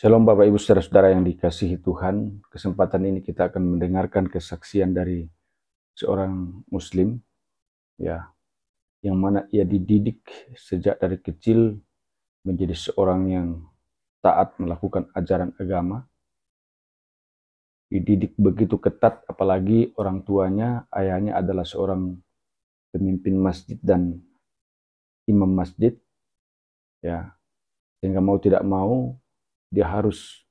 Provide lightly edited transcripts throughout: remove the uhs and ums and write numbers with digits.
Shalom Bapak Ibu Saudara-saudara yang dikasihi Tuhan. Kesempatan ini kita akan mendengarkan kesaksian dari seorang Muslim, ya, yang mana ia dididik sejak dari kecil menjadi seorang yang taat melakukan ajaran agama. Dididik begitu ketat, apalagi orang tuanya, ayahnya adalah seorang pemimpin masjid dan imam masjid, ya, sehingga mau tidak mau dia harus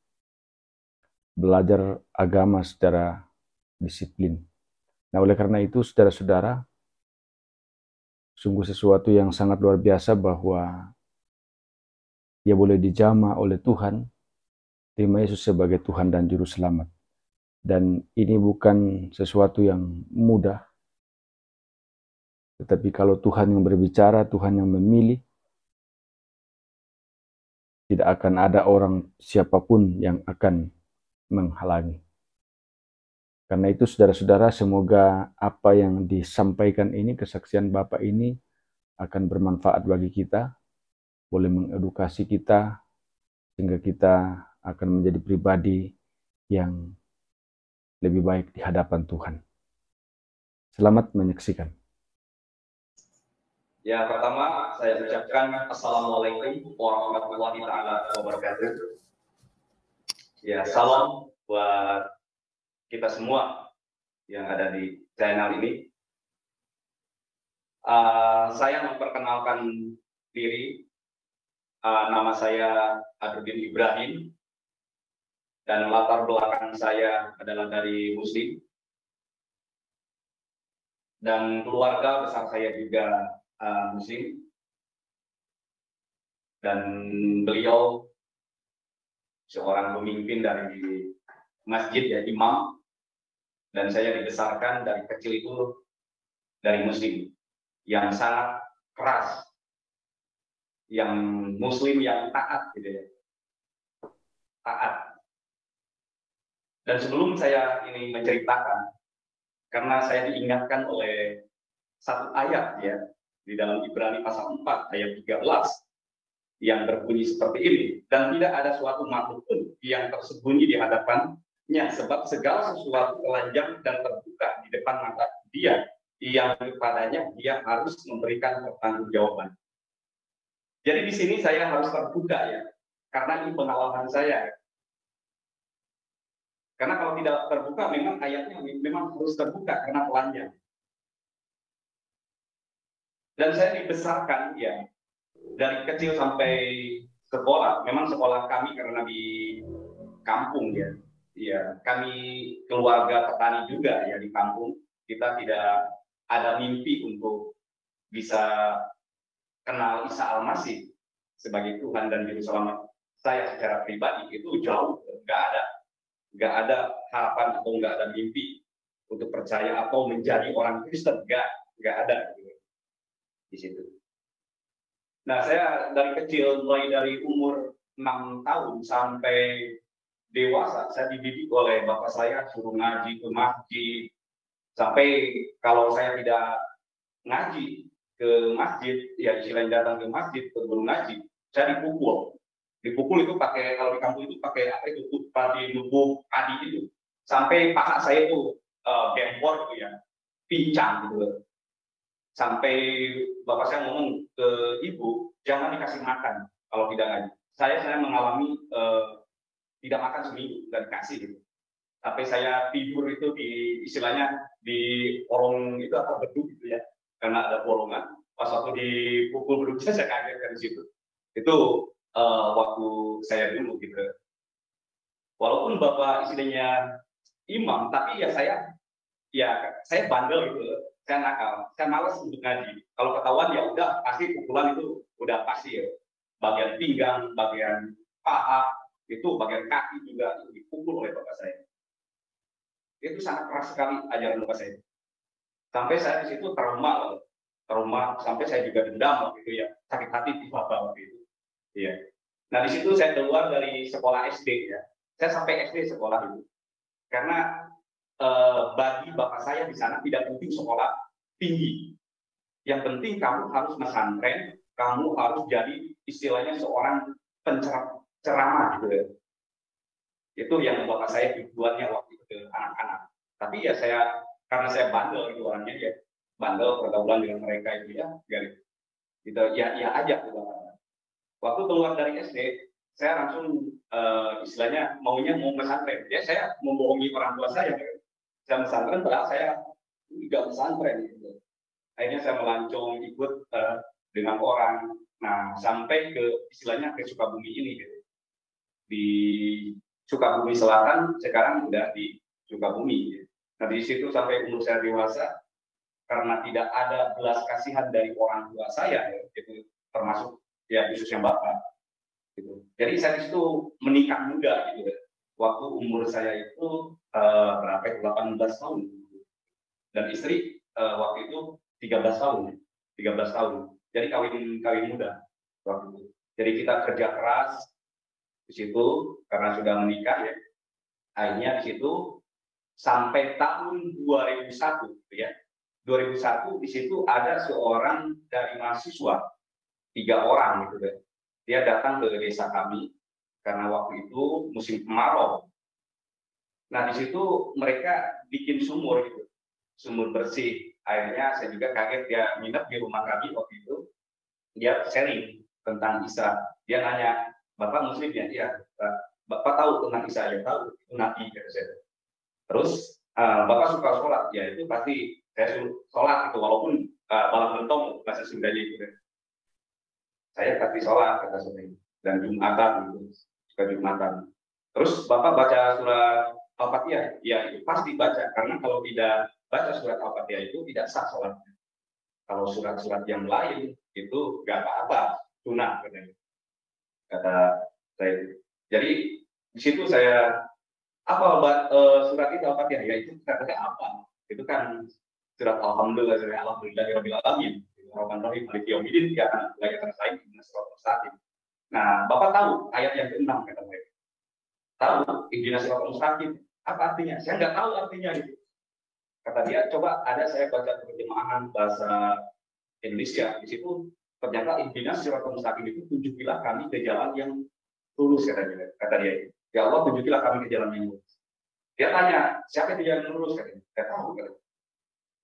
belajar agama secara disiplin. Nah, oleh karena itu, saudara-saudara, sungguh sesuatu yang sangat luar biasa bahwa dia boleh dijamah oleh Tuhan, terima Yesus sebagai Tuhan dan Juru Selamat. Dan ini bukan sesuatu yang mudah, tetapi kalau Tuhan yang berbicara, Tuhan yang memilih, tidak akan ada orang siapapun yang akan menghalangi. Karena itu saudara-saudara, semoga apa yang disampaikan ini, kesaksian Bapak ini akan bermanfaat bagi kita, boleh mengedukasi kita, sehingga kita akan menjadi pribadi yang lebih baik di hadapan Tuhan. Selamat menyaksikan. Ya, pertama saya ucapkan Assalamualaikum warahmatullahi wabarakatuh. Ya, salam buat kita semua yang ada di channel ini. Saya memperkenalkan diri. Nama saya Adrudin Ibrahim dan latar belakang saya adalah dari Muslim. Dan keluarga besar saya juga Muslim, dan beliau seorang pemimpin dari masjid, ya, imam, dan saya dibesarkan dari kecil itu dari Muslim yang sangat keras, yang Muslim yang taat, gitu ya, taat. Dan sebelum saya ini menceritakan, karena saya diingatkan oleh satu ayat, ya, di dalam Ibrani pasal 4 ayat 13 yang berbunyi seperti ini, dan tidak ada suatu makhluk pun yang tersembunyi di hadapannya, sebab segala sesuatu telanjang dan terbuka di depan mata Dia yang kepadanya dia harus memberikan pertanggungjawaban. Jadi di sini saya harus terbuka, ya, karena ini pengalaman saya. Karena kalau tidak terbuka, memang ayatnya memang harus terbuka karena telanjang. Dan saya dibesarkan, ya, dari kecil sampai sekolah. Memang sekolah kami karena di kampung, ya. Ya, kami keluarga petani juga, ya, di kampung. Kita tidak ada mimpi untuk bisa kenal Isa Al-Masih sebagai Tuhan dan Juru Selamat. Saya secara pribadi itu jauh, nggak ada harapan atau nggak ada mimpi untuk percaya atau menjadi orang Kristen, nggak ada, gitu, di situ. Nah, saya dari kecil, mulai dari umur 6 tahun sampai dewasa, saya dididik oleh bapak saya, suruh ngaji ke masjid. Sampai kalau saya tidak ngaji ke masjid, ya istilahnya datang ke masjid, ke guru ngaji, saya dipukul. Dipukul itu pakai, kalau di kampung itu pakai apa itu, pakai lubuk padi itu. Sampai paha saya itu gempor, gitu, ya, pincang, gitu. Sampai bapak saya ngomong ke ibu, jangan dikasih makan kalau tidak ngaji. Saya mengalami tidak makan seminggu, nggak dikasih, gitu. Sampai saya tidur itu di istilahnya di orong itu atau beduk, gitu, ya, karena ada bolongan. Pas waktu dipukul beduknya saya kaget dari situ. Itu waktu saya dulu, gitu. Walaupun bapak istilahnya imam, tapi ya saya bandel, gitu. Saya nakal, saya malas untuk ngaji. Kalau ketahuan ya udah pasti pukulan itu udah pasti, ya. Bagian pinggang, bagian paha, itu bagian kaki juga itu dipukul oleh bapak saya. Itu sangat keras sekali ajaran bapak saya. Sampai saya di situ trauma sampai saya juga dendam waktu itu, ya, sakit hati di bapak waktu itu. Iya. Nah, di situ saya keluar dari sekolah SD, ya. Saya sampai SD sekolah itu. Karena bagi bapak saya di sana tidak penting sekolah tinggi. Yang penting kamu harus pesantren, kamu harus jadi istilahnya seorang penceramah, gitu, ya. Itu yang bapak saya tujuannya waktu itu ke anak-anak. Tapi ya karena saya bandel itu orangnya ya, bandel pergaulan dengan mereka itu ya, gitu ya aja gitu. Waktu keluar dari SD, saya langsung istilahnya mau pesantren. Ya saya membohongi orang tua saya. Saya pesantren padahal saya juga pesantren. Gitu. Akhirnya saya melancong ikut dengan orang. Nah sampai ke istilahnya ke Sukabumi ini. Gitu. Di Sukabumi Selatan, sekarang udah di Sukabumi. Gitu. Nah di situ sampai umur saya dewasa, karena tidak ada belas kasihan dari orang tua saya, itu termasuk ya khususnya bapak. Gitu. Jadi saya di situ menikah muda gitu. Waktu umur saya itu berapa? 18 tahun. Dan istri waktu itu 13 tahun. 13 tahun. Jadi kawin muda waktu itu. Jadi kita kerja keras di situ karena sudah menikah ya. Akhirnya di situ sampai tahun 2001 gitu ya. 2001 di situ ada seorang dari mahasiswa 3 orang gitu deh. Dia datang ke desa kami karena waktu itu musim kemarau. Nah di situ mereka bikin sumur gitu, sumur bersih. Akhirnya saya juga kaget, dia nginep di rumah kami waktu itu. Dia sharing tentang Isa. Dia nanya, Bapak Muslim ya? Iya. Bapak tahu tentang Isa? Ya tahu. Itu Nabi kata saya. Terus Bapak suka sholat? Ya itu pasti saya sholat itu walaupun malam mentong bahasa Sundanya itu. Saya pasti sholat kata saya dan Jumatan gitu, suka Jumatan. Terus Bapak baca surat Al-Fatihah? Ya itu pasti baca karena kalau tidak baca surat Al-Fatihah itu tidak sah sholatnya. Kalau surat-surat yang lain itu nggak apa-apa, sunnah katanya. Kata saya. Jadi di situ saya apa surat itu Al-Fatihah? Ya itu katanya apa? Itu kan surat Alhamdulillahirabbil alamin. Rahmanir Rahim Maliki Yaumiddin ya kan ayat tersaing surat Mustaqim. Nah, Bapak tahu ayat yang ke-6 kata mereka. Tahu ihdinas siratal mustaqim. Apa artinya? Saya nggak tahu artinya itu. Kata dia, coba ada saya baca terjemahan bahasa Indonesia. Di situ ternyata ihdinas siratal mustaqim itu tunjukilah kami ke jalan yang lurus kata dia. Ya Allah tunjukilah kami ke jalan yang lurus. Dia tanya, siapa itu jalan yang lurus katanya? Nggak tahu katanya.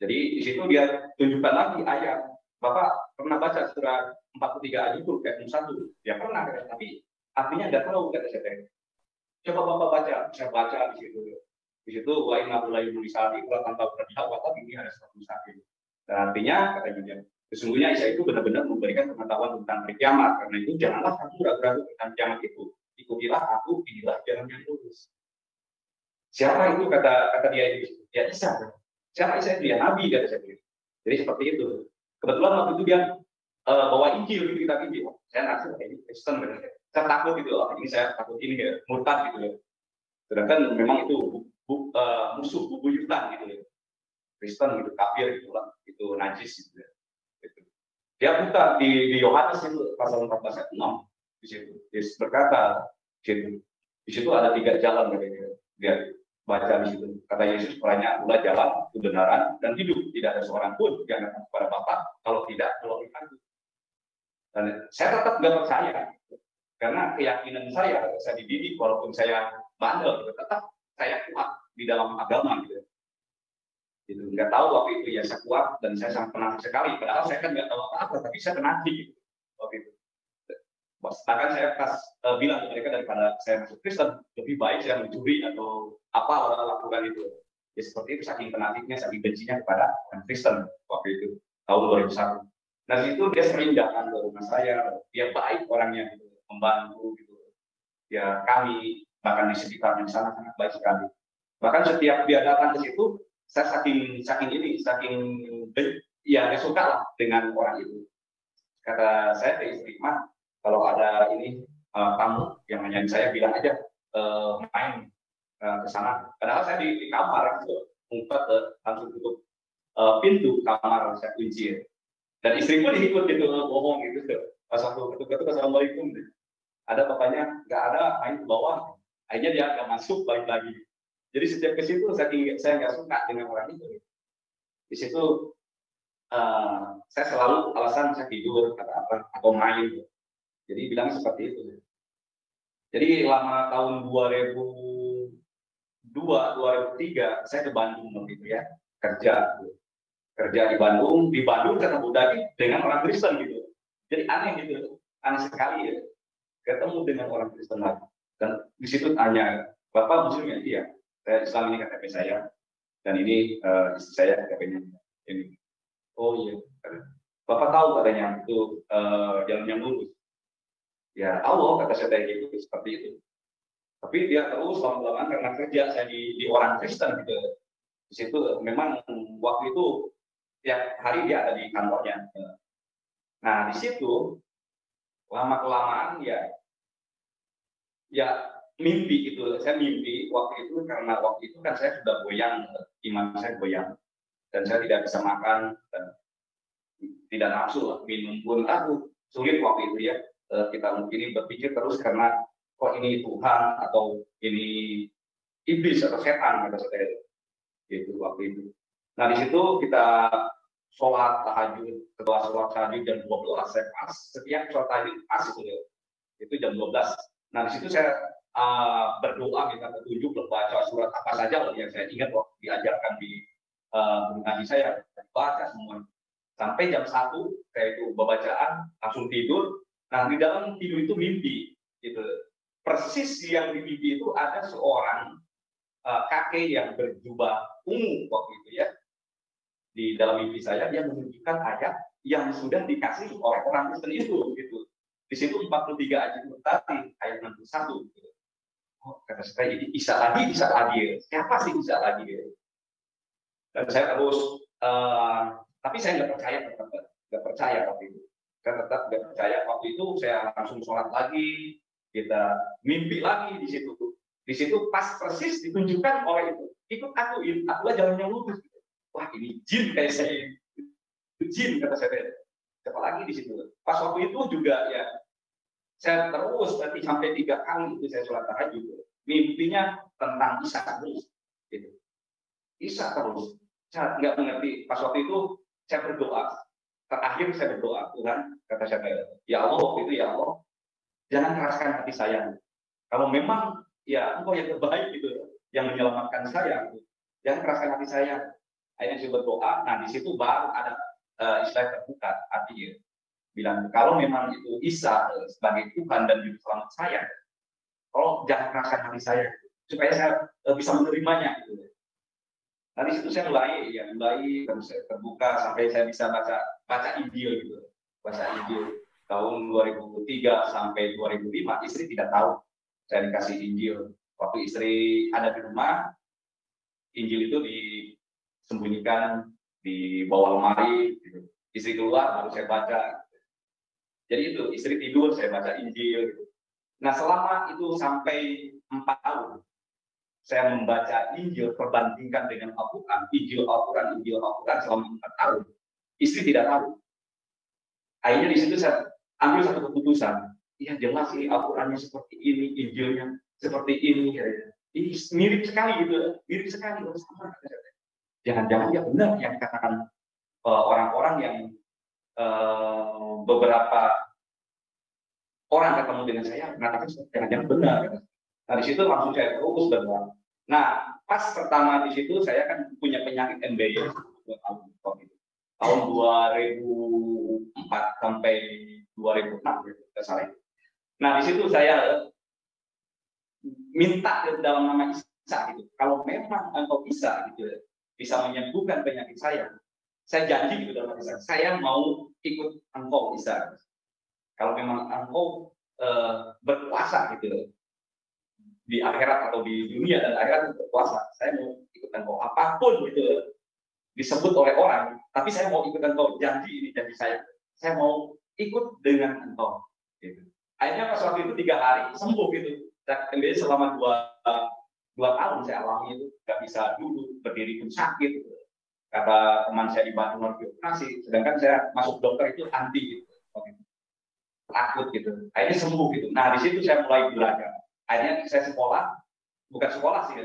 Jadi di situ dia tunjukkan lagi ayat. Bapak pernah baca surat 43 ayat itu kayak 1? Ya pernah, tapi artinya nggak tahu kata saya. Coba Bapak baca, saya baca di situ. Di situ wa inna lillahi wa inna ilaihi raji'un tanpa berdialog Bapak ini ada suatu sakit. Dan artinya kata dia, sesungguhnya Isa itu benar-benar memberikan pengetahuan tentang hari kiamat. Karena itu janganlah kamu ragu-ragu tentang kiamat itu. Ikutilah aku, inilah jalan yang lurus. Siapa itu kata dia itu? Ya Isa. Siapa Isa itu? Ya Nabi kata saya. Jadi seperti itu. Kebetulan waktu itu dia bawa Injil gitu, kita Injil. Saya nggak ini Kristen gitu. Saya takut gitu loh. Ini saya takut ini ya, murtad gitu loh. Sedangkan memang itu musuh bubuyutan gitu loh. Kristen gitu, kafir gitu lah. Itu najis gitu. Gitu. Dia buka di Yohanes itu pasal 14 ayat 6 di situ. Yesus berkata di situ ada 3 jalan katanya. Dia baca di situ. Kata Yesus, "Peranya adalah jalan, kebenaran, dan hidup. Tidak ada seorang pun yang datang kepada Bapa kalau tidak melalui aku." Dan saya tetap nggak percaya. Karena keyakinan saya dididik, walaupun saya bandel, tetap saya kuat di dalam agama gitu. Gitu. Nggak tahu waktu itu ya saya kuat dan saya sangat penafsir sekali. Padahal saya kan nggak tahu apa-apa, tapi saya penafsir gitu. Waktu itu. Bahkan saya pas bilang ke mereka daripada saya masuk Kristen, lebih baik saya mencuri atau apa lakukan itu. Ya seperti itu, saking fanatiknya, saking bencinya kepada orang Kristen waktu itu, tahun 2001. Nah itu dia sering datang ke rumah saya, dia baik orangnya, gitu, membantu gitu. Ya kami bahkan di sekitarnya sangat baik sekali. Bahkan setiap dia datang ke situ, saya saking ya dia suka lah dengan orang itu. Kata saya ke istri, "Mah, kalau ada ini tamu yang nanyain saya bilang aja main ke sana." Padahal saya di kamar gitu, ngumpet langsung tutup pintu kamar, saya kunci. Dan istri pun ikut gitu, bohong gitu. Pas waktu ketuk-ketuk assalamualaikum, ada bapaknya nggak ada, main ke bawah. Akhirnya dia nggak masuk, balik lagi. Jadi setiap ke situ saya nggak suka dengan orang itu. Di situ saya selalu alasan saya tidur atau main. Jadi bilang seperti itu. Jadi lama tahun 2002, 2003 saya ke Bandung waktu itu ya, kerja di Bandung ketemu lagi dengan orang Kristen gitu. Jadi aneh gitu, aneh sekali ya, ketemu dengan orang Kristen lagi. Dan di situ tanya, Bapak Muslim ya? Iya, saya Islam, ini KTP saya, dan ini istri saya KTP-nya ini. Oh iya, Bapak tahu katanya itu jalan yang lurus. Ya tahu, kata saya gitu, seperti itu. Tapi dia terus lama-lama karena kerja saya di orang Kristen gitu. Di situ memang waktu itu tiap hari dia ada di kantornya. Nah di situ lama kelamaan ya mimpi gitu. Saya mimpi waktu itu karena waktu itu kan saya sudah goyang, iman saya goyang, dan saya tidak bisa makan dan tidak nafsu lah, minum pun aku sulit waktu itu ya. Kita mungkin berpikir terus karena kok ini Tuhan atau ini iblis atau setan kata saya itu waktu itu. Nah di situ kita sholat tahajud, setelah sholat tahajud jam 12 saya pas, setiap sholat tahajud pas itu jam 12. Nah di situ saya berdoa minta petunjuk, baca surat apa saja yang saya ingat waktu diajarkan di ngaji saya, baca semua. Sampai jam 1 saya itu bacaan langsung tidur. Nah di dalam tidur itu mimpi gitu. Persis yang di mimpi itu ada seorang kakek yang berjubah ungu waktu itu ya. Di dalam mimpi saya dia menunjukkan ayat yang sudah dikasih oleh orang Kristen itu gitu. Di situ 43 ayat tadi, ayat 61 gitu. Oh, kata saya ini Isa lagi. Siapa sih Isa lagi? Dan saya terus tapi saya nggak percaya waktu itu. Saya tetap nggak percaya. Waktu itu saya langsung sholat lagi, kita mimpi lagi di situ. Di situ pas persis ditunjukkan oleh itu. Ikut akulah jalan yang lurus. Wah ini jin kayak saya. Jin kata saya. Siapa lagi di situ. Pas waktu itu juga ya, saya terus berarti sampai 3 kali itu saya sholat tahajud. Mimpinya tentang Isa terus. Gitu. Isa terus. Saya nggak mengerti. Pas waktu itu saya berdoa. Terakhir saya berdoa, Tuhan, kata saya, ya Allah waktu itu, ya Allah, jangan keraskan hati saya. Kalau memang ya Engkau yang terbaik gitu, yang menyelamatkan saya, gitu. Jangan keraskan hati saya. Akhirnya saya berdoa. Nah di situ baru ada istilah terbuka, artinya bilang kalau memang itu Isa sebagai Tuhan dan juru selamat saya, kalau jangan keraskan hati saya, supaya saya bisa menerimanya. Gitu. Nah di situ saya mulai terus saya terbuka sampai saya bisa baca Injil gitu. Baca Injil tahun 2003 sampai 2005 istri tidak tahu saya dikasih Injil. Waktu istri ada di rumah, Injil itu disembunyikan di bawah lemari gitu. Istri keluar baru saya baca. Jadi itu istri tidur saya baca Injil gitu. Nah selama itu sampai 4 tahun saya membaca Injil, perbandingkan dengan Al-Quran, Injil Al-Quran selama 4 tahun. Istri tidak tahu. Akhirnya di situ saya ambil satu keputusan. Ya jelas ini Al-Qurannya seperti ini, Injilnya seperti ini. Ini mirip sekali gitu, mirip sekali. Jangan-jangan ya benar yang dikatakan orang-orang yang beberapa orang ketemu dengan saya mengatakan jangan-jangan benar. Nah di situ langsung saya terus berdoa. Nah pas pertama di situ saya kan punya penyakit MBS tahun 2004 sampai 2006 gitu, salah. Nah di situ saya minta dalam nama Isa gitu. Kalau memang Engkau bisa gitu, bisa menyembuhkan penyakit saya janji gitu dalam Isa. Saya mau ikut Engkau Isa. Kalau memang Engkau berkuasa gitu di akhirat atau di dunia dan akhirat berkuasa, saya mau ikut Engkau apapun gitu disebut oleh orang, tapi saya mau ikut Engkau, janji ini janji saya mau ikut dengan Engkau gitu. Akhirnya pas waktu itu 3 hari sembuh gitu. MBS selama 2 tahun saya alami itu, nggak bisa duduk, berdiri pun sakit gitu. Kata teman saya di Bandung harus dioperasi, sedangkan saya masuk dokter itu anti gitu, takut gitu. Akhirnya sembuh gitu. Nah di situ saya mulai belajar. Akhirnya saya bukan sekolah sih,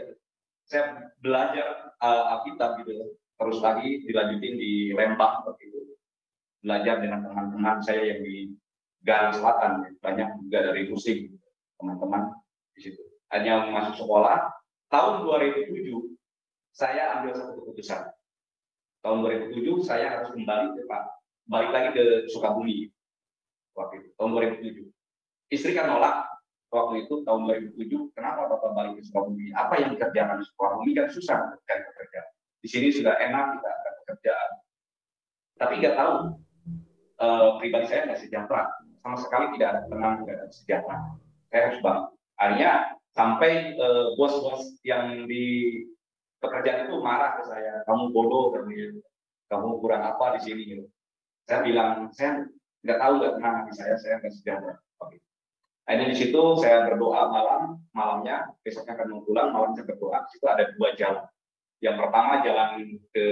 saya belajar Alkitab gitu. Terus lagi dilanjutin di Lembang waktu itu. Belajar dengan teman-teman saya yang di Galuh Selatan, banyak juga dari Rusik. teman-teman di situ. Hanya masuk sekolah. Tahun 2007 saya ambil satu keputusan. Tahun 2007 saya harus balik lagi ke Sukabumi waktu itu, tahun 2007. Istri kan nolak waktu itu tahun 2007. Kenapa Bapak balik ke Sukabumi? Apa yang dikerjakan di Sukabumi kan susah mencari pekerjaan. Di sini sudah enak kita ada pekerjaan. Tapi nggak tahu pribadi saya nggak sejahtera, sama sekali tidak ada tenang, tidak ada sejahtera. Saya harus balik. Akhirnya sampai bos-bos yang di pekerjaan itu marah ke saya, kamu bodoh, kamu kurang apa di sini. Gitu. Saya bilang, saya nggak tahu, nggak tenang hati saya nggak sejahtera. Oke. Akhirnya di situ saya berdoa malamnya, besoknya akan mau pulang, malam saya berdoa. Di situ ada 2 jalan. Yang pertama jalan ke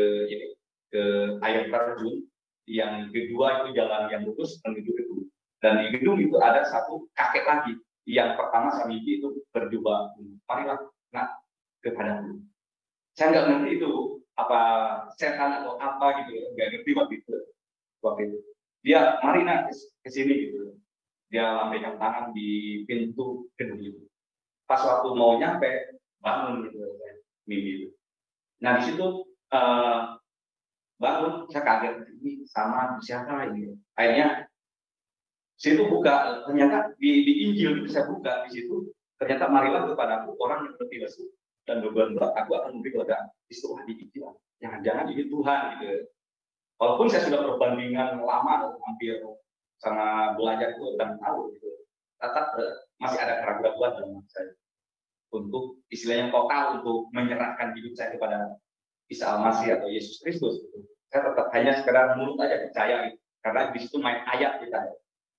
air terjun, yang kedua itu jalan yang lurus menuju gedung. Dan di gedung itu ada satu kakek lagi. Yang pertama saya mimpi itu berjubah, marilah nak kepadaku. Saya nggak ngerti itu apa setan atau apa gitu, nggak ngerti waktu itu. Dia mari nak ke sini gitu. Dia lambaikan tangan di pintu gedung itu. Pas waktu mau nyampe bangun gitu, mimpi itu. Nah di situ bangun, saya kaget ini sama siapa ini. Akhirnya situ buka, ternyata di Injil itu saya buka di situ, ternyata marilah kepadaku orang yang berhati lesu dan beban berat, aku akan memberi kepada istilah di Injil. Jangan-jangan ini Tuhan gitu. Walaupun saya sudah perbandingan lama, hampir sama belajar itu dan tahu gitu, tetap masih ada keraguan dalam saya untuk istilahnya total untuk menyerahkan hidup saya kepada Isa Al-Masih atau Yesus Kristus. Gitu. Saya tetap hanya sekedar mulut aja percaya gitu. Karena di situ main ayat kita,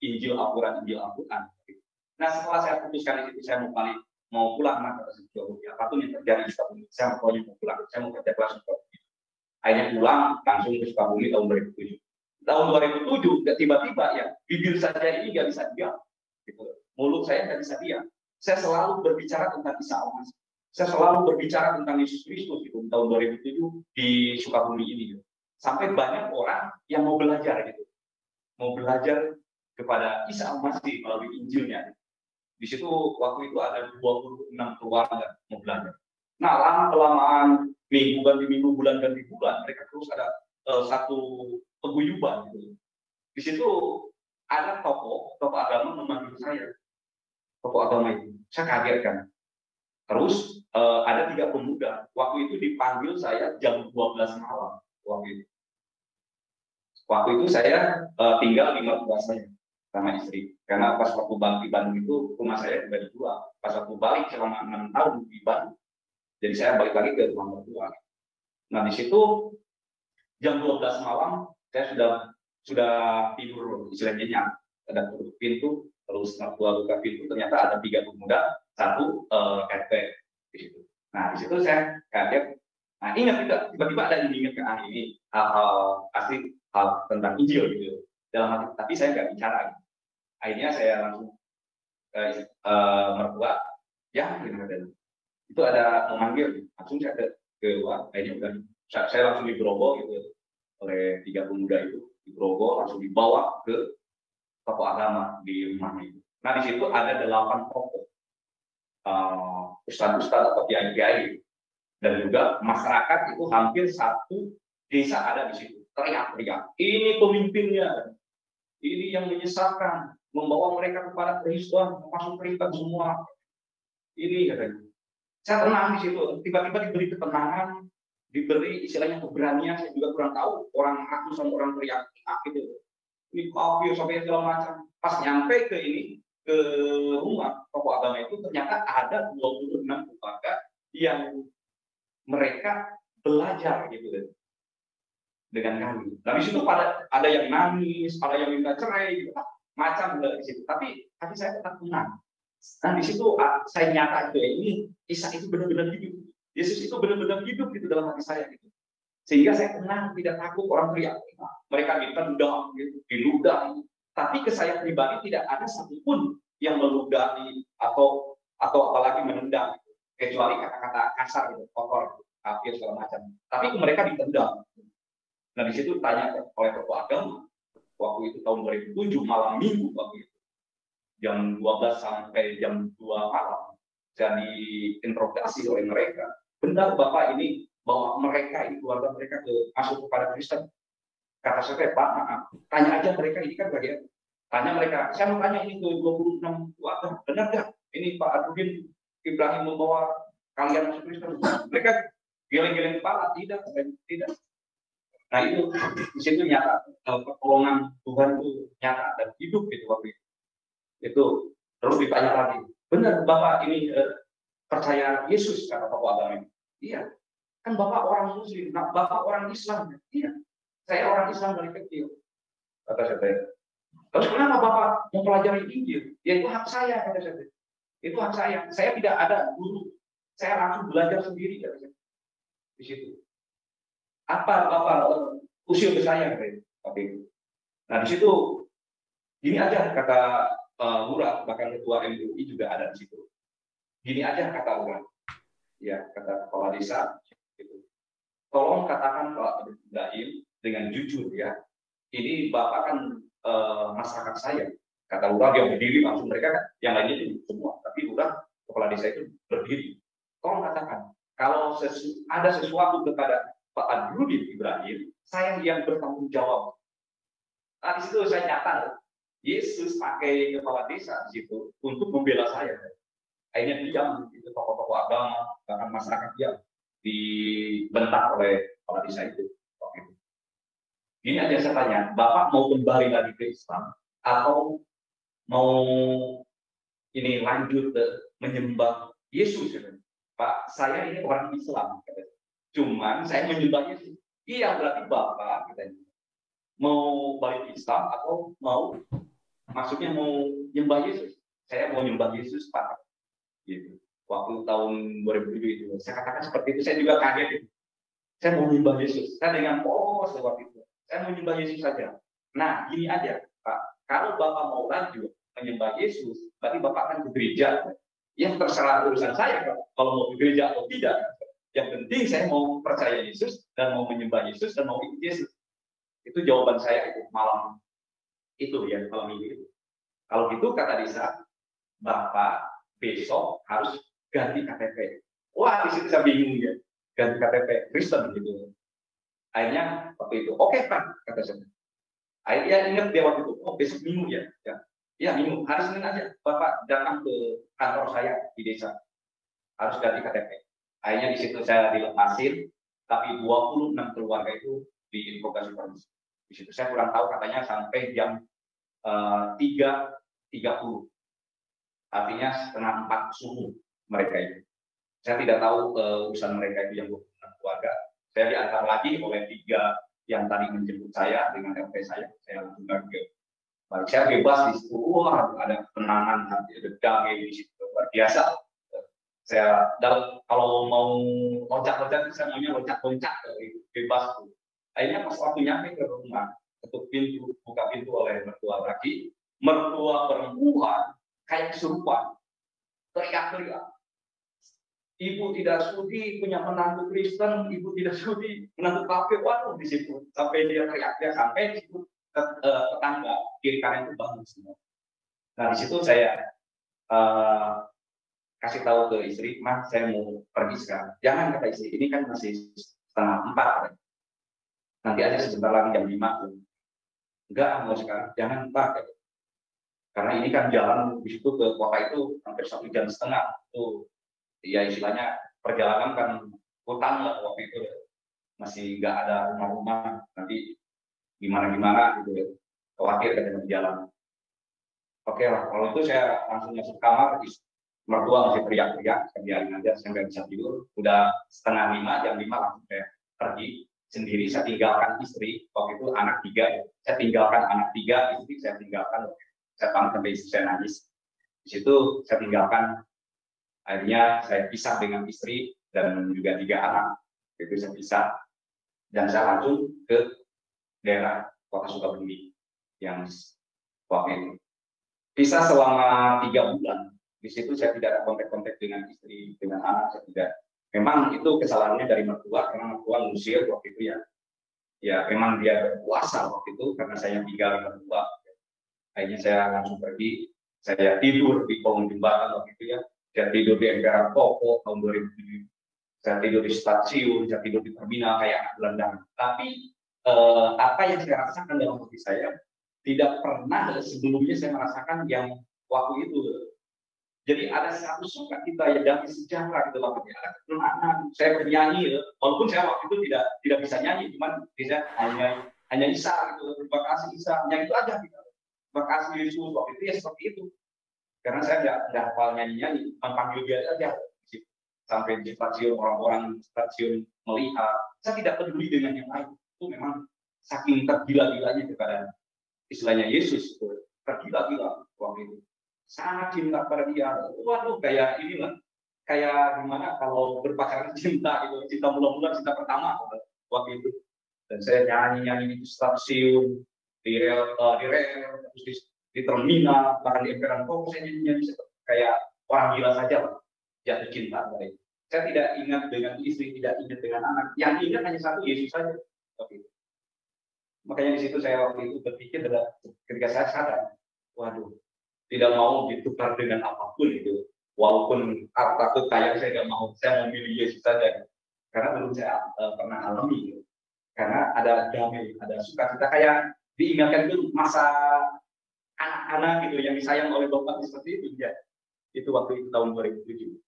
Injil Al-Quran. Nah setelah saya putuskan di situ saya mau pulang ke Sukabumi. Apapun yang terjadi di Sukabumi, saya pokoknya mau pulang. Saya mau kerja kelas Sukabumi. Akhirnya pulang langsung ke Sukabumi tahun 2007. Tahun 2007 tiba-tiba ya bibir saya ini nggak bisa diam, gitu. Mulut saya nggak bisa diam. Saya selalu berbicara tentang Isa Al-Masih. Saya selalu berbicara tentang Yesus Kristus gitu, tahun 2007 di Sukabumi ini. Gitu. Sampai banyak orang yang mau belajar gitu. Mau belajar kepada Isa Al-Masih melalui Injilnya. Di situ waktu itu ada 26 keluarga mau belajar. Nah, lama-kelamaan minggu ganti minggu, bulan ganti bulan, mereka terus ada satu peguyuban gitu. Di situ ada tokoh agama memanggil saya. Tokoh agama itu. Saya kaget kan. Terus ada 3 pemuda. Waktu itu dipanggil saya jam 12 malam. Waktu itu saya tinggal di mertua saya sama istri. Karena pas waktu balik di Bandung itu rumah saya juga dijual. Pas waktu balik selama 6 tahun di Bandung. Jadi saya balik lagi ke rumah mertua. Nah di situ jam 12 malam saya sudah tidur istilahnya nyenyak. Ada tutup pintu, terus mertua buka pintu, ternyata ada 3 pemuda, 1 RT di situ. Nah di situ saya kaget. Nah ingat tidak, tiba-tiba ada yang ingat ke ini hal-hal asli, hal tentang Injil gitu dalam hati, tapi saya nggak bicara. Gitu. Akhirnya saya langsung mertua, ya gitu. Itu ada memanggil, langsung saya ke luar. Akhirnya udah, saya langsung digerobok gitu oleh 3 pemuda itu, digerobok langsung dibawa ke tokoh agama di rumahnya itu. Nah di situ ada 8 tokoh, ustadz-ustadz atau kiai-kiai, dan juga masyarakat itu hampir 1 desa ada di situ. Teriak-teriak, ini pemimpinnya, ini yang menyesatkan, membawa mereka kepada keristuan, masuk terikat semua. Ini katanya. Saya tenang di situ, tiba-tiba diberi ketenangan, diberi istilahnya keberanian. Saya juga kurang tahu orang aku sama orang teriak gitu. Ini kafir sampai segala macam. Pas nyampe ke rumah tokoh agama itu, ternyata ada 26 keluarga yang mereka belajar gitu dengan kami. Nah di situ ada yang nangis, ada yang minta cerai, gitu, macam di situ. Tapi saya tetap tenang. Nah di situ saya nyata ini Isa itu benar-benar hidup. Yesus itu benar-benar hidup gitu dalam hati saya gitu. Sehingga saya tenang, tidak takut orang teriak. Mereka ditendang, gitu, diludahi. Tapi ke saya pribadi tidak ada satupun yang meludahi atau apalagi menendang, kecuali kata-kata kasar gitu, kotor, kafir segala macam. Tapi mereka ditendang. Nah di situ tanya oleh tokoh agama waktu itu tahun 2007 malam minggu waktu itu. jam 12 sampai jam 2 malam. Saya diinterogasi oleh mereka. Benar Bapak ini bahwa mereka ini keluarga mereka masuk kepada Kristen? Kata saya, Pak, maaf. Tanya aja mereka ini kan bagian. Tanya mereka, saya mau tanya ini ke 26 keluarga, benar nggak? Ini Pak Adudin Ibrahim membawa kalian masuk Kristen? Mereka geleng-geleng kepala, tidak. Nah itu di situ nyata, pertolongan Tuhan itu nyata dan hidup itu waktu itu. Itu terus ditanya lagi, benar Bapak ini percaya Yesus kata tokoh agama? Iya. Kan Bapak orang Muslim, Bapak orang Islam. Iya. Saya orang Islam dari kecil. Kata saya. Terus kenapa Bapak mempelajari Injil? Ya itu hak saya, kata saya. Itu hak saya. Saya tidak ada guru. Saya langsung belajar sendiri, kata saya. Di situ. Apa Bapak usil ke saya, kata itu. Nah di situ gini aja kata Lurah, bahkan ketua MUI juga ada di situ. Gini aja kata Lurah, ya kata kepala desa. Gitu. Tolong katakan Pak Ibrahim dengan jujur ya. Ini Bapak kan masyarakat saya. Kata Lurah dia berdiri langsung, mereka kan yang lainnya itu semua. Tapi Lurah kepala desa itu berdiri. Tolong katakan kalau ada sesuatu kepada Pak Adudin Ibrahim, saya yang bertanggung jawab. Nah, di situ saya catat, Yesus pakai kepala desa di situ untuk membela saya. Akhirnya diam, itu tokoh-tokoh agama, bahkan masyarakat diam, dibentak oleh kepala desa itu. Ini aja saya tanya, Bapak mau kembali lagi ke Islam atau mau ini lanjut menyembah Yesus? Pak, saya ini orang Islam. Cuman saya menyembah Yesus. Iya, berarti Bapak katanya mau balik Islam atau mau maksudnya mau nyembah Yesus? Saya mau nyembah Yesus, Pak. Gitu. Waktu tahun 2007 itu, saya katakan seperti itu, saya juga kaget. Saya mau nyembah Yesus. Saya dengan polos waktu itu. Saya mau nyembah Yesus saja. Nah, gini aja, Pak. Kalau Bapak mau lanjut menyembah Yesus, berarti Bapak akan ke gereja. Yang terserah urusan saya, kalau mau ke gereja atau tidak. Yang penting saya mau percaya Yesus dan mau menyembah Yesus dan mau ikut Yesus. Itu jawaban saya itu malam itu ya, malam minggu itu. Kalau gitu kata desa, Bapak besok harus ganti KTP. Wah, di situ saya bingung ya, ganti KTP Kristen gitu. Akhirnya waktu itu, oke Pak, kata saya. Akhirnya ingat dia waktu itu, oh besok minggu ya, ya minggu, hari Senin aja Bapak datang ke kantor saya di desa, harus ganti KTP. Akhirnya di situ saya dilepasin, tapi 26 keluarga itu diinterogasi polisi. Di situ saya kurang tahu, katanya sampai jam 3.30. Artinya setengah 4 subuh mereka itu. Saya tidak tahu urusan mereka itu yang 26 keluarga. Saya diantar lagi oleh 3 yang tadi menjemput saya dengan RT saya. Saya langsung ke balik. Saya bebas di situ. Wah, ada ketenangan, ada damai di situ luar biasa. Saya kalau mau loncat-loncat, saya maunya loncat-loncat, bebas. Akhirnya pas waktu nyampe ke rumah, ketuk pintu, buka pintu oleh mertua lagi, mertua perempuan kayak kesurupan, teriak-teriak. Ibu tidak sudi punya menantu Kristen, ibu tidak sudi menantu kafir. Waduh, di situ sampai dia teriak-teriak, sampai di situ tetangga kiri kanan itu bangun semua. Nah di situ saya kasih tahu ke istri, Mas, saya mau pergi sekarang. Jangan, kata istri, ini kan masih setengah 4. Nanti aja sebentar lagi jam 5. Enggak, mau sekarang. Jangan, Pak. Karena ini kan jalan di situ ke kota itu hampir 1,5 jam. Tuh, ya istilahnya perjalanan kan hutan lah waktu itu. Masih nggak ada rumah-rumah. Nanti gimana-gimana gitu ya. Khawatir dengan jalan. Oke lah, kalau itu saya langsung masuk kamar. Mertua masih teriak-teriak, saya biarin aja, saya nggak bisa tidur. Udah setengah 5, jam 5 langsung saya pergi sendiri. Saya tinggalkan istri, waktu itu anak 3. Saya tinggalkan anak 3, istri saya tinggalkan. Saya pamit sampai istri saya nangis. Di situ saya tinggalkan. Akhirnya saya pisah dengan istri dan juga 3 anak. Itu saya pisah dan saya langsung ke daerah Kota Sukabumi yang waktu itu. Pisah selama 3 bulan. Di situ saya tidak ada kontak-kontak dengan istri, dengan anak, saya tidak. Memang itu kesalahannya dari mertua, karena mertua ngusir waktu itu ya. Ya memang dia berkuasa waktu itu, karena saya tinggal di mertua. Akhirnya saya langsung pergi Saya tidur di kolong jembatan waktu itu ya. Saya tidur di emperan toko tahun 2007. Saya tidur di stasiun, saya tidur di terminal kayak anak gelandang. Tapi apa yang saya rasakan dalam hati saya tidak pernah sebelumnya saya merasakan yang waktu itu. Jadi ada satu sukacita yang damai sejahtera gitu loh. Ada ketenangan. Saya bernyanyi, ya. Walaupun saya waktu itu tidak bisa nyanyi, cuman bisa hanya Isa gitu. Terima kasih Isa, hanya itu aja gitu. Terima kasih Yesus, waktu itu ya seperti itu. Karena saya nggak hafal nyanyi, panggil dia aja. Sampai di stasiun orang-orang stasiun melihat, saya tidak peduli dengan yang lain. Itu memang saking tergila-gilanya kepada istilahnya Yesus itu tergila-gila waktu itu. Sangat cinta pada dia. Waduh, kayak inilah, kayak gimana kalau berpacaran cinta gitu, cinta mula-mula, cinta pertama waktu itu. Dan saya nyanyi di stasiun, di rel, terus di terminal, bahkan di emperan toko saya nyanyi kayak orang gila saja lah, jatuh cinta pada itu. Saya tidak ingat dengan istri, tidak ingat dengan anak. Yang ingat hanya satu, Yesus saja. Waktu itu. Makanya di situ saya waktu itu berpikir adalah ketika saya sadar, waduh, tidak mau ditukar dengan apapun itu. Walaupun harta kekayaan saya tidak mau, saya memilih Yesus saja. Karena belum saya pernah alami. Gitu. Karena ada damai, ada sukacita kayak diingatkan dulu masa anak-anak gitu yang disayang oleh Bapak seperti itu ya. Itu waktu itu tahun 2007.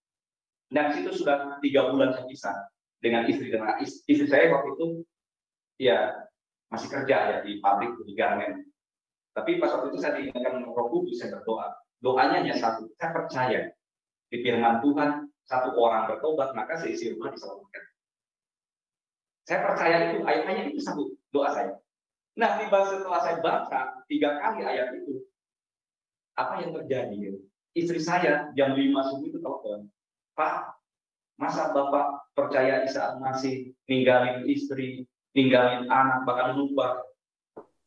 Dan situ sudah 3 bulan saya pisah dengan istri dan anak. Istri saya waktu itu ya masih kerja ya di pabrik di garmen. Tapi pas waktu itu saya diingatkan Roh Kudus, saya berdoa. Doanya hanya satu, saya percaya di firman Tuhan, satu orang bertobat maka seisi rumah diselamatkan. Saya percaya itu, ayat-ayat itu satu doa saya. Nah, tiba setelah saya baca 3 kali ayat itu, apa yang terjadi? Istri saya jam 5 subuh itu telepon, Pak, masa Bapak percaya Isa masih ninggalin istri, ninggalin anak, bahkan lupa?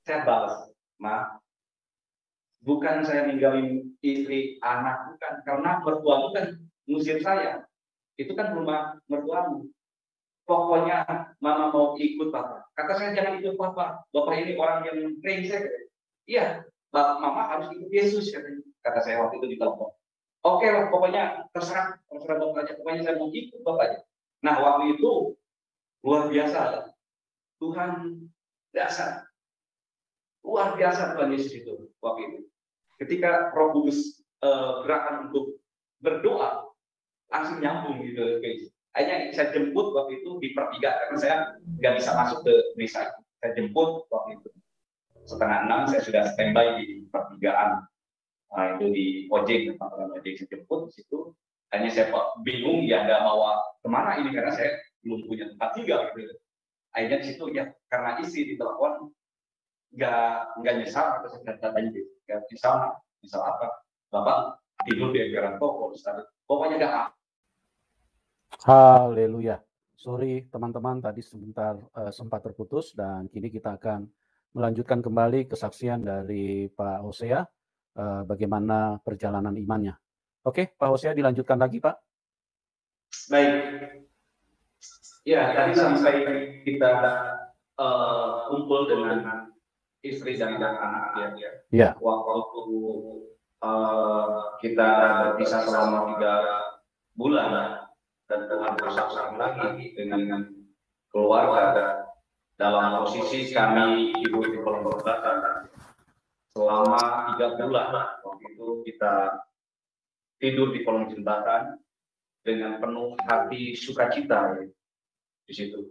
Saya balas, Ma, bukan saya ninggalin istri, anak, bukan. Karena mertuamu kan ngusir saya. Itu kan rumah mertuamu. Pokoknya Mama mau ikut Papa. Kata saya jangan ikut Papa. Bapak ini orang yang brengsek. Iya, Mama harus ikut Yesus. Kata saya waktu itu di telepon. Oke lah, pokoknya terserah Bapak aja. Pokoknya saya mau ikut Bapak aja. Nah, waktu itu luar biasa. Tuhan dasar. Luar biasa Tuhan Yesus itu waktu itu. Ketika Roh Kudus gerakan untuk berdoa, langsung nyambung gitu guys. Akhirnya saya jemput waktu itu di pertigaan karena saya nggak bisa masuk ke desa. Saya jemput waktu itu 5:30 saya sudah standby di pertigaan. Itu di ojek, tempat ojek saya jemput di situ. Hanya saya bingung ya nggak mau kemana ini karena saya belum punya tempat tinggal gitu. Akhirnya di situ ya karena isi di telepon nggak nyesal atau saya tanya gitu. Nggak nyesal apa? Bapak tidur di emperan toko, pokoknya nggak apa. Haleluya. Sorry teman-teman tadi sebentar sempat terputus dan kini kita akan melanjutkan kembali kesaksian dari Pak Hosea bagaimana perjalanan imannya. Oke, Pak Hosea dilanjutkan lagi Pak. Baik. Ya, tadi sampai kita kumpul dengan istri dan anak ya. Ya. Waktu kita berpisah selama 3 bulan dan Tuhan bersama lagi dengan keluarga dalam posisi kami hidup di kolong jembatan selama 3 bulan. Waktu itu kita tidur di kolong jembatan dengan penuh hati sukacita ya, di situ.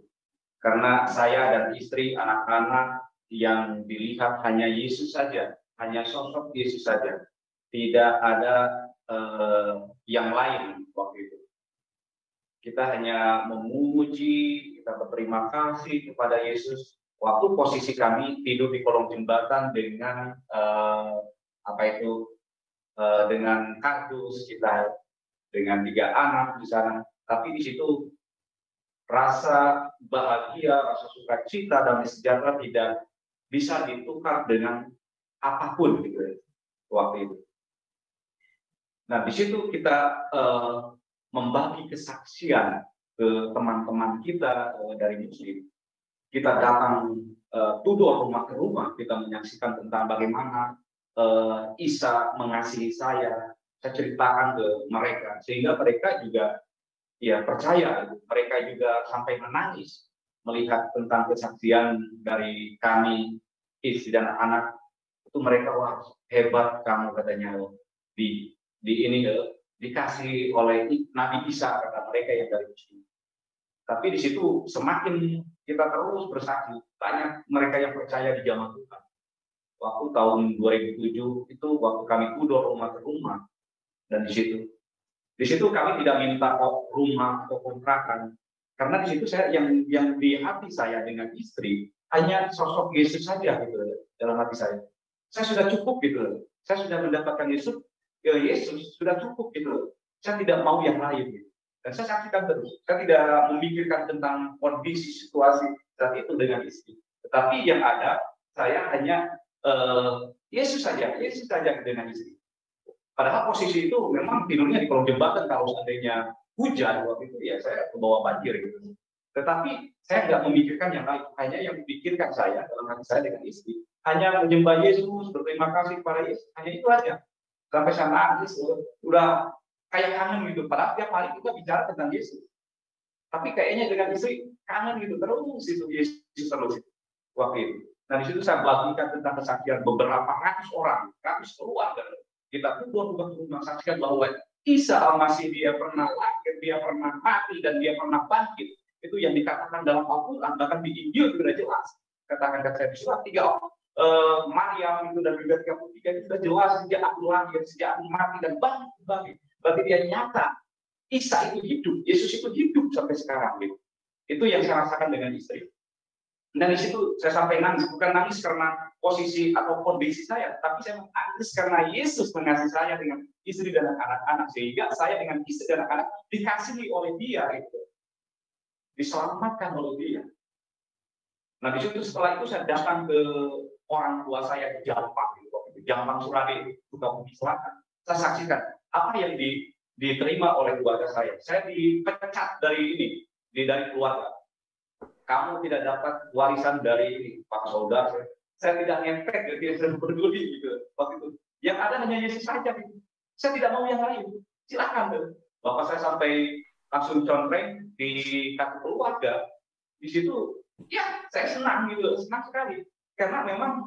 Karena saya dan istri, anak-anak yang dilihat hanya Yesus saja, hanya sosok Yesus saja, tidak ada yang lain waktu itu. Kita hanya memuji, kita berterima kasih kepada Yesus. Waktu posisi kami tidur di kolong jembatan dengan dengan kardus kita, dengan 3 anak di sana. Tapi di situ rasa bahagia, rasa sukacita dan sejahtera tidak bisa ditukar dengan apapun gitu waktu itu. Nah di situ kita membagi kesaksian ke teman-teman kita dari Muslim. Kita datang tudor rumah ke rumah, kita menyaksikan tentang bagaimana Isa mengasihi saya ceritakan ke mereka, sehingga mereka juga ya percaya, mereka juga sampai menangis melihat tentang kesaksian dari kami, istri dan anak. Itu mereka, wah hebat kamu katanya, di ini dikasih oleh Nabi Isa, kata mereka yang dari sini. Tapi di situ semakin kita terus bersaksi, banyak mereka yang percaya di jamaah Tuhan. Waktu tahun 2007 itu waktu kami kudor rumah ke rumah, dan di situ kami tidak minta rumah atau kontrakan, karena di situ saya yang di hati saya dengan istri hanya sosok Yesus saja gitu dalam hati saya. Saya sudah cukup gitu. Saya sudah mendapatkan Yesus sudah cukup gitu. Saya tidak mau yang lain gitu. Dan saya saksikan terus. Saya tidak memikirkan tentang kondisi situasi saat itu dengan istri. Tetapi yang ada saya hanya Yesus saja dengan istri. Padahal posisi itu memang tidurnya di kolong jembatan, kalau seandainya hujan waktu itu ya saya ke bawah banjir gitu. Tetapi saya nggak memikirkan yang lain, hanya yang dipikirkan saya dalam hati saya dengan istri hanya menyembah Yesus, berterima kasih kepada Yesus, hanya itu aja. Sampai saya nangis, udah kayak kangen gitu. Padahal tiap hari kita bicara tentang Yesus, tapi kayaknya dengan istri kangen gitu terus itu Yesus terus waktu itu. Nah di situ saya bagikan tentang kesaksian beberapa ratus orang, ratus keluarga. Kita pun saksikan bahwa Isa Al-Masih dia pernah lahir, dia pernah mati, dan dia pernah bangkit. Itu yang dikatakan dalam Al-Quran, bahkan di Injil sudah jelas. Katakan saya di surat 3 Maryam itu dan juga 33 itu sudah jelas, sejak aku lahir, sejak aku mati dan bangkit. Berarti dia nyata. Isa itu hidup, Yesus itu hidup sampai sekarang. Gitu. Itu yang saya rasakan dengan istri. Dan di situ saya sampai nangis, bukan nangis karena posisi atau kondisi saya, tapi saya menangis karena Yesus mengasihi saya dengan istri dan anak-anak, sehingga saya dengan istri dan anak-anak dikasihi oleh Dia, gitu. Diselamatkan oleh Dia. Nah di situ setelah itu saya datang ke orang tua saya di Jampang, gitu. Jampang Surade, Sukabumi Selatan. Saya saksikan apa yang diterima oleh keluarga saya. Saya dipecat dari keluarga. Kamu tidak dapat warisan dari Pak Saudara. Saya tidak ngepek, dia tidak peduli gitu. Waktu itu, yang ada hanya Yesus saja. Gitu. Saya tidak mau yang lain. Silakan tuh. Bapak saya sampai langsung contreng di kartu keluarga. Di situ, ya saya senang gitu, senang sekali. Karena memang,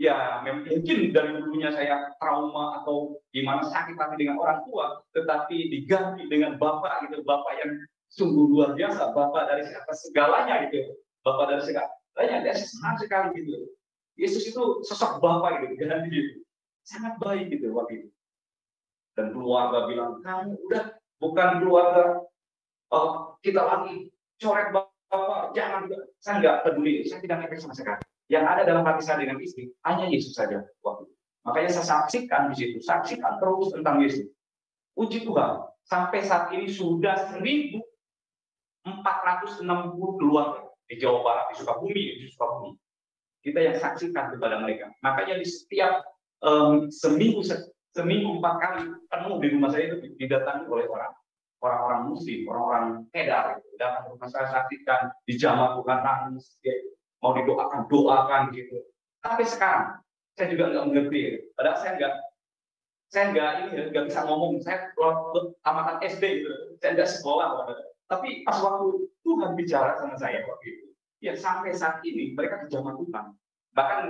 ya mungkin dari dulunya saya trauma atau gimana sakit hati dengan orang tua, tetapi diganti dengan Bapak gitu, Bapak yang sungguh luar biasa, Bapak dari segalanya gitu, Bapak dari segalanya, dia senang sekali gitu. Yesus itu sosok Bapak gitu, ganti gitu, sangat baik gitu waktu itu. Dan keluarga bilang, kamu udah bukan keluarga kita lagi, coret Bapak, jangan. Saya nggak peduli, saya tidak ngefek sama sekali. Yang ada dalam hati saya dengan istri hanya Yesus saja waktu itu. Makanya saya saksikan di situ, saksikan terus tentang Yesus. Puji Tuhan, sampai saat ini sudah 1.460 keluarga di Jawa Barat, di Sukabumi. Kita yang saksikan kepada mereka. Makanya di setiap seminggu 4 kali penuh di rumah saya itu didatangi oleh orang-orang muslim, orang-orang edar. Datang ke rumah saya, saksikan di jamaah Tuhan nangis, mau doakan gitu. Tapi sekarang saya juga nggak mengerti. Padahal saya nggak bisa ngomong. Saya tamatan SD gitu. Saya nggak sekolah. Tapi pas waktu Tuhan bicara sama saya waktu itu, ya sampai saat ini mereka ke jamaah Tuhan. Bahkan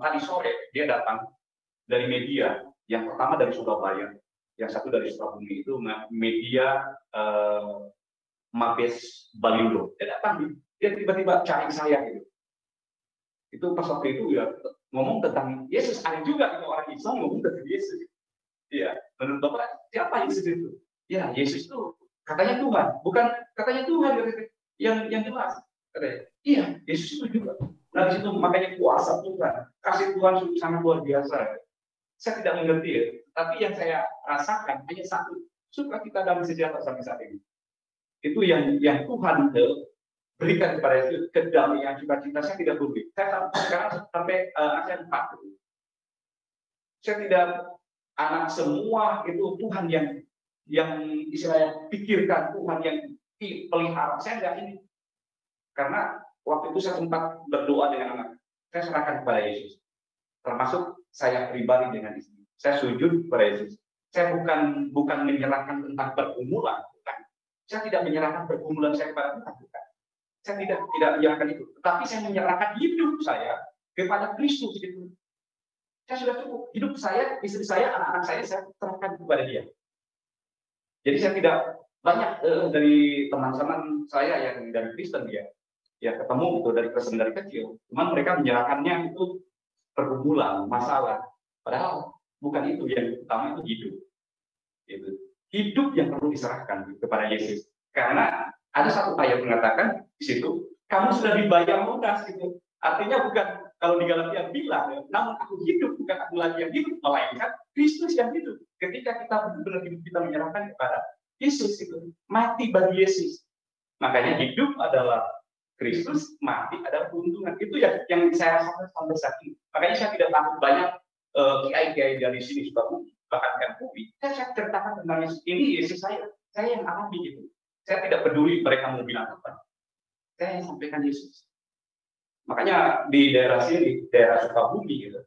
tadi sore dia datang dari media. Yang pertama dari Surabaya, yang satu dari Sukabumi, itu media Mabes Balindo. Dia datang, dia tiba-tiba cari saya gitu. Itu pas waktu itu ya ngomong tentang Yesus. Ada juga itu orang Islam ngomong tentang Yesus. Iya, menurut Bapak siapa Yesus itu? Ya Yesus itu katanya Tuhan, bukan katanya Tuhan yang jelas. Katanya, iya Yesus itu juga. Nah di situ makanya kuasa Tuhan, kasih Tuhan sangat luar biasa. Saya tidak mengerti ya, tapi yang saya rasakan hanya satu, sukacita damai sejahtera sampai saat ini. Itu yang Tuhan berikan kepada itu, kedamaian sukacita. Saya tidak berhenti. Saya sekarang sampai ASEAN 4. Saya tidak, anak semua itu Tuhan yang istilahnya pikirkan, Tuhan yang pelihara. Saya enggak ini. Karena waktu itu saya sempat berdoa dengan anak. Saya serahkan kepada Yesus. Termasuk saya pribadi dengan istri, saya sujud kepada Yesus. Saya bukan menyerahkan tentang pergumulan, bukan. Saya tidak menyerahkan pergumulan saya kepada Tuhan, bukan. Saya tidak menyerahkan itu, tetapi saya menyerahkan hidup saya kepada Kristus itu. Saya sudah cukup. Hidup saya, istri saya, anak-anak saya serahkan kepada Dia. Jadi saya tidak banyak dari teman-teman saya yang dari Kristen ya ketemu itu dari Kristen dari kecil. Cuman mereka menyerahkannya itu pergumulan, masalah. Padahal bukan itu yang utama, itu hidup. Gitu. Hidup yang perlu diserahkan kepada Yesus. Karena ada satu ayat mengatakan di situ, kamu sudah dibayar lunas gitu. Artinya bukan kalau di Galatia bilang, namun aku hidup, bukan aku lagi yang hidup, melainkan Kristus yang hidup. Ketika kita benar-benar hidup, kita menyerahkan kepada Yesus itu, mati bagi Yesus. Makanya hidup adalah Kristus, mati adalah keuntungan. Itu yang saya rasakan sampai saat ini. Makanya saya tidak takut banyak kiai-kiai dari sini juga, bahkan MUI. Saya ceritakan tentang Yesus. Ini Yesus saya yang alami gitu. Saya tidak peduli mereka mau bilang apa. Saya yang sampaikan Yesus. Makanya di daerah sini, daerah Sukabumi gitu,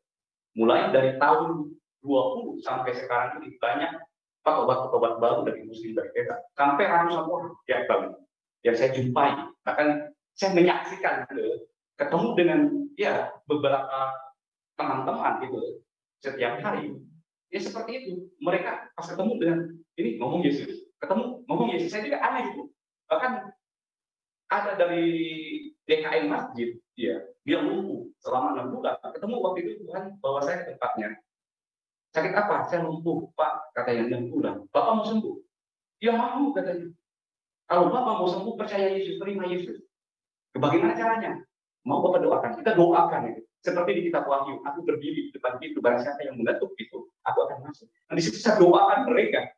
mulai dari tahun 20 sampai sekarang ini banyak obat-obat baru dari Muslim dari daerah. Sampai ratusan orang yang baru yang saya jumpai. Bahkan saya menyaksikan ketemu dengan beberapa teman-teman gitu setiap hari. Ya seperti itu. Mereka pas ketemu dengan ini ngomong Yesus, ketemu ngomong Yesus. Saya juga aneh gitu. Bahkan ada dari DKM Masjid, dia lumpuh selama 6 bulan. Ketemu waktu itu Tuhan bawa saya ke tempatnya. Sakit apa? Saya lumpuh, Pak, katanya 6 bulan. Bapak mau sembuh? Ya mau, katanya. Kalau Bapak mau sembuh, percaya Yesus, terima Yesus. Bagaimana caranya? Mau Bapak doakan? Kita doakan ya. Seperti di kitab Wahyu, aku berdiri di depan pintu, barang siapa yang mengetuk itu, aku akan masuk. Dan di situ saya doakan mereka.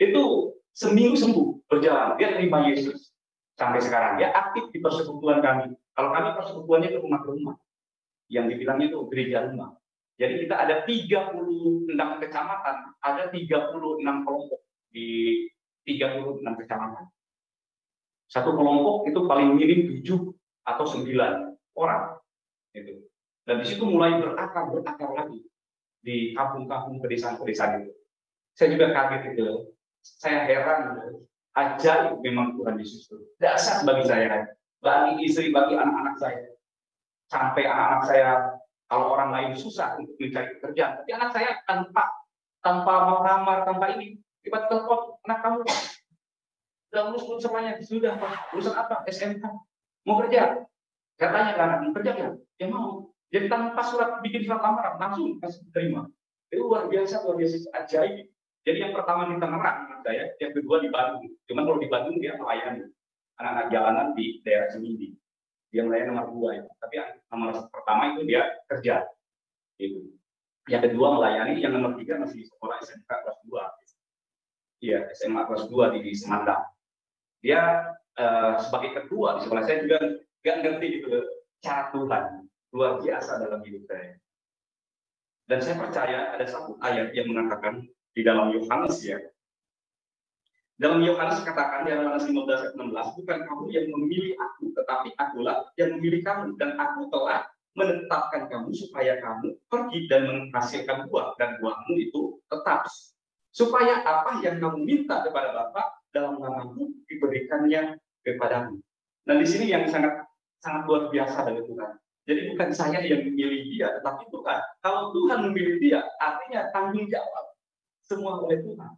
Itu seminggu sembuh, berjalan. Dia terima Yesus. Sampai sekarang dia aktif di persekutuan kami. Kalau kami persekutuannya ke rumah ke rumah, yang dibilangnya itu gereja rumah. Jadi kita ada 36 kecamatan, ada 36 kelompok di 36 kecamatan. Satu kelompok itu paling minim 7 atau 9 orang. Gitu. Dan di situ mulai berakar lagi di kampung-kampung pedesaan-pedesaan itu. Saya juga kaget itu. Saya heran. Ajaib memang Tuhan Yesus itu. Dasar bagi saya, bagi istri, bagi anak-anak saya. Sampai anak-anak saya, kalau orang lain susah untuk mencari pekerjaan, tapi anak saya tanpa melamar, tanpa ini, tiba-tiba telepon, anak kamu, sudah lulus semuanya, sudah Pak, lulusan apa? SMK, mau kerja? Katanya anak mau kerja ya? Ya mau. Jadi tanpa bikin surat lamaran, langsung kasih terima. Itu luar biasa ajaib. Jadi yang pertama di Tangerang menurut saya, yang kedua di Bandung. Cuman kalau di Bandung dia melayani anak-anak jalanan di daerah Semindi. Dia melayani nomor 2 ya. Tapi nomor pertama itu dia kerja. Gitu. Yang kedua melayani, yang nomor 3 masih di sekolah SMK kelas 2. Iya, SMA kelas 2 di Semandang. Dia sebagai ketua di sekolah saya juga nggak ngerti gitu cara Tuhan. Luar biasa dalam hidup saya. Dan saya percaya ada satu ayat yang mengatakan di dalam Yohanes ya. Dalam Yohanes katakan di Yohanes 15:16, bukan kamu yang memilih aku, tetapi akulah yang memilih kamu, dan aku telah menetapkan kamu supaya kamu pergi dan menghasilkan buah, dan buahmu itu tetap. Supaya apa yang kamu minta kepada Bapa dalam namaku diberikannya kepadamu. Nah di sini yang sangat luar biasa dari Tuhan. Jadi bukan saya yang memilih dia, tetapi Tuhan. Kalau Tuhan memilih dia, artinya tanggung jawab semua oleh Tuhan.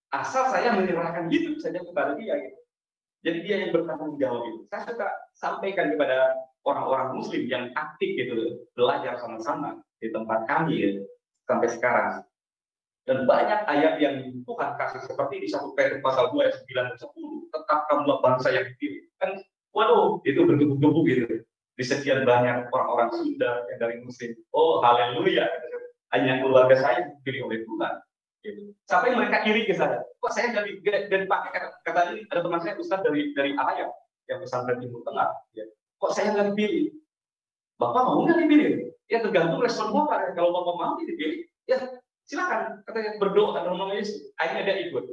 Asal saya menyerahkan hidup saja kepada dia. Gitu. Jadi dia yang bertanggung jawab itu. Saya suka sampaikan kepada orang-orang Muslim yang aktif gitu, belajar sama-sama di tempat kami gitu, sampai sekarang. Dan banyak ayat yang Tuhan kasih seperti di 1 Petrus pasal 2 ayat 9 dan 10. Tetap kamulah bangsa yang dipilih. Kan, waduh, itu bergebu-gebu gitu. Di sekian banyak orang-orang Sunda yang dari Muslim. Oh, haleluya. Hanya keluarga saya dipilih oleh Tuhan. Gitu. Sampai mereka iri ke saya. Kok saya dari pakai kata ini, ada teman saya Ustaz dari Alaya yang pesantren Timur Tengah. Ya. Kok saya nggak dipilih? Bapak mau nggak dipilih? Ya tergantung respon Bapak. Kalau Bapak mau dipilih, ya silakan. Katanya berdoa dalam nama Yesus. Akhirnya dia ikut.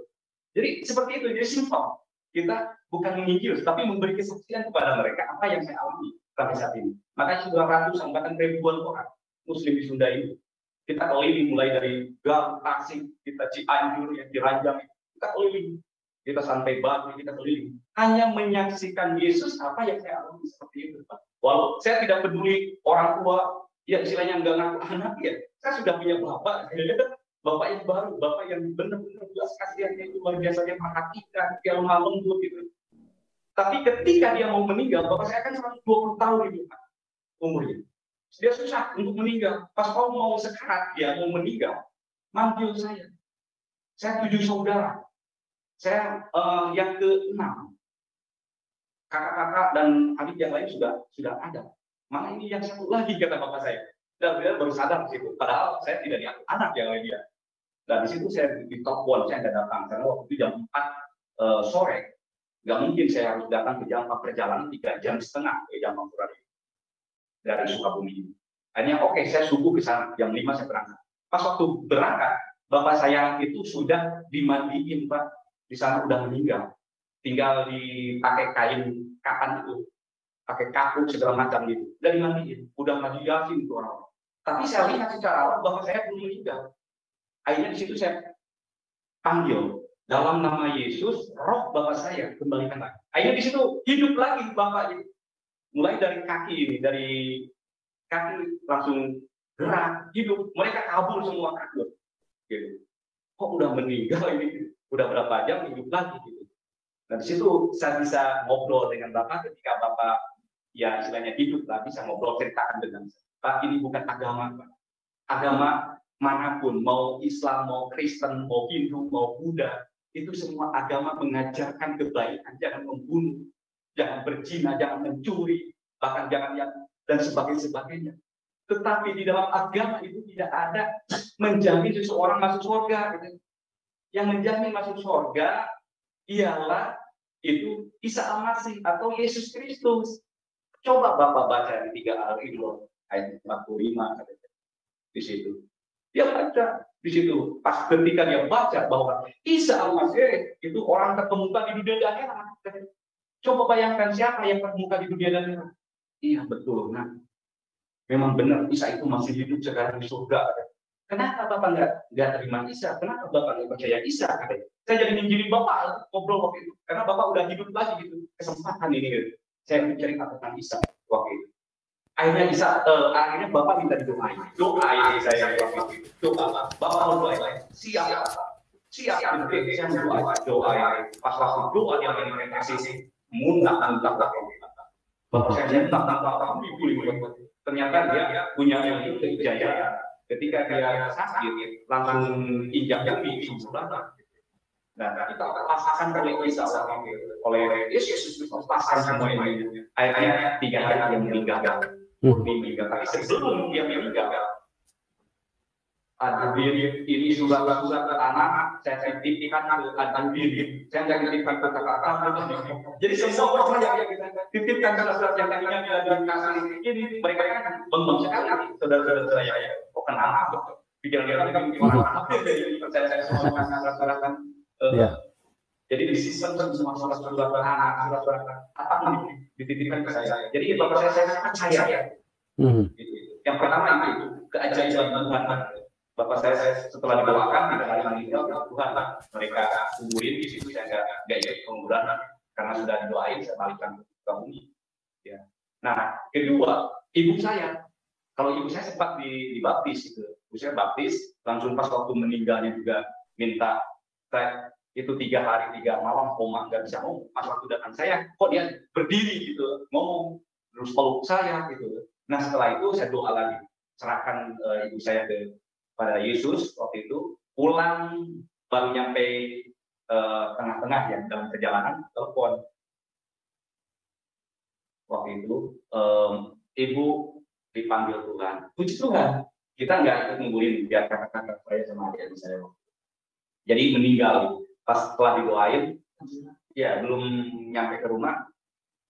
Jadi seperti itu. Jadi simpel. Kita bukan menginjil, tapi memberi kesaksian kepada mereka apa yang saya alami sampai saat ini. Makanya sudah ratusan bahkan ribuan orang Muslim di Sunda ini. Kita keliling mulai dari Gang, Tasik, kita Cianjur, yang di Ranjang, kita keliling. Kita sampai Batu, kita keliling. Hanya menyaksikan Yesus apa yang saya alami seperti itu, Pak. Walau saya tidak peduli orang tua, ya istilahnya nggak ngaku anak ya. Saya sudah punya bapak, bapak yang baru, bapak yang benar-benar belas kasihannya itu luar biasa, dia perhatikan, dia lemah lembut gitu. Tapi ketika dia mau meninggal, bapak saya kan 120 tahun itu, Pak, umurnya. Dia susah untuk meninggal. Pas mau sekarat, dia mau meninggal, manggil saya. Saya 7 saudara. Saya yang ke-6. Kakak-kakak dan adik yang lain sudah ada. Mana ini yang satu lagi, kata bapak saya. Dan dia baru sadar di situ. Padahal saya tidak dianggap anak yang lain dia. Dan di situ saya ditelepon, saya nggak datang. Karena waktu itu jam 4 sore. Nggak mungkin saya harus datang ke jam perjalanan 3,5 jam ke Jamang Purari. Dari Sukabumi. Akhirnya oke, saya subuh ke sana. Jam 5 saya berangkat. Pas waktu berangkat, bapak saya itu sudah dimandiin, Pak. Di sana udah meninggal. Tinggal dipakai kain kapan itu. Pakai kaku segala macam gitu. Udah dimandiin. Udah nggak diyakin tuh orang. Tapi saya lihat secara awal bahwa saya belum meninggal. Akhirnya di situ saya panggil dalam nama Yesus, roh bapak saya kembalikan lagi. Akhirnya di situ hidup lagi bapak itu. Mulai dari kaki ini, dari kaki langsung gerak, hidup. Mereka kabur semua kabur. Gitu. Kok udah meninggal ini? Udah berapa jam hidup lagi gitu. Nah di situ saya bisa ngobrol dengan bapak ketika bapak ya istilahnya hidup lah, bisa ngobrol ceritakan dengan Pak, ini bukan agama, Pak. Agama manapun, mau Islam, mau Kristen, mau Hindu, mau Buddha, itu semua agama mengajarkan kebaikan, jangan membunuh, jangan berzina, jangan mencuri, bahkan jangan yang dan sebagainya. Tetapi di dalam agama itu tidak ada menjamin seseorang masuk surga. Gitu. Yang menjamin masuk surga ialah itu Isa Al-Masih atau Yesus Kristus. Coba Bapak baca di 3 Al-Imran ayat 45 di situ. Dia baca di situ. Pas ketika dia baca bahwa Isa Al-Masih itu orang terkemuka di dunia dan akhirat. Coba bayangkan siapa yang terkemuka di dunia dan akhirat. Iya betul. Nah, memang benar Isa itu masih hidup sekarang di surga. Kenapa Bapak nggak terima Isa? Kenapa Bapak nggak percaya Isa? Saya jadi menjadi Bapak ngobrol waktu itu. Karena Bapak udah hidup lagi gitu. Kesempatan ini gitu. Saya bercerita tentang Isa waktu itu. Akhirnya Bapak minta didoain. Doain saya waktu itu. Doa. Bapak mau doain. Siap. Saya doain. Pas waktu doa yang kasih muntah. Bapak saya muntah. Ternyata dia punya ilmu kejayaan. Ketika dia sakit, langsung injak bumi sebulan. Nah, kita pasang oleh Isa, oleh Yesus, pasang semua ini. Akhirnya 3 hari dia meninggal. Tapi sebelum dia meninggal, ini surat anak saya titipkan ke Adil. Saya titipkan ke kakak. Jadi semua orang yang kita titipkan surat yang tadinya kita dikasih ini, mereka kan bengong sekali. Saudara-saudara saya, kok kenapa? Pikiran orang dari percaya semua surat-suratan. Jadi disimpan semua surat-surat anak, surat-surat apa dititipkan ke saya. Jadi bapak saya percaya. Yang pertama itu keajaiban Tuhan. Bapak saya setelah didoakan tidak ada meninggal, Tuhan mereka kuburin di situ. Saya nggak ikut penguburan karena sudah didoain, saya balikkan ke bumi. Ya. Nah, kedua, ibu saya. Kalau ibu saya sempat dibaptis, ibu saya baptis, langsung pas waktu meninggalnya juga minta saya itu 3 hari 3 malam koma, nggak bisa ngomong. Pas waktu datang saya, kok dia berdiri gitu, ngomong, terus peluk saya gitu. Nah setelah itu saya doa lagi, serahkan ibu saya pada Yesus waktu itu, pulang baru nyampe tengah-tengah ya dalam perjalanan, telepon. Waktu itu ibu dipanggil Tuhan. Puji Tuhan, kita nggak ikut nguburin biar kakak-kakak saya sama adik saya. Jadi meninggal. Pas setelah didoain, ya belum nyampe ke rumah,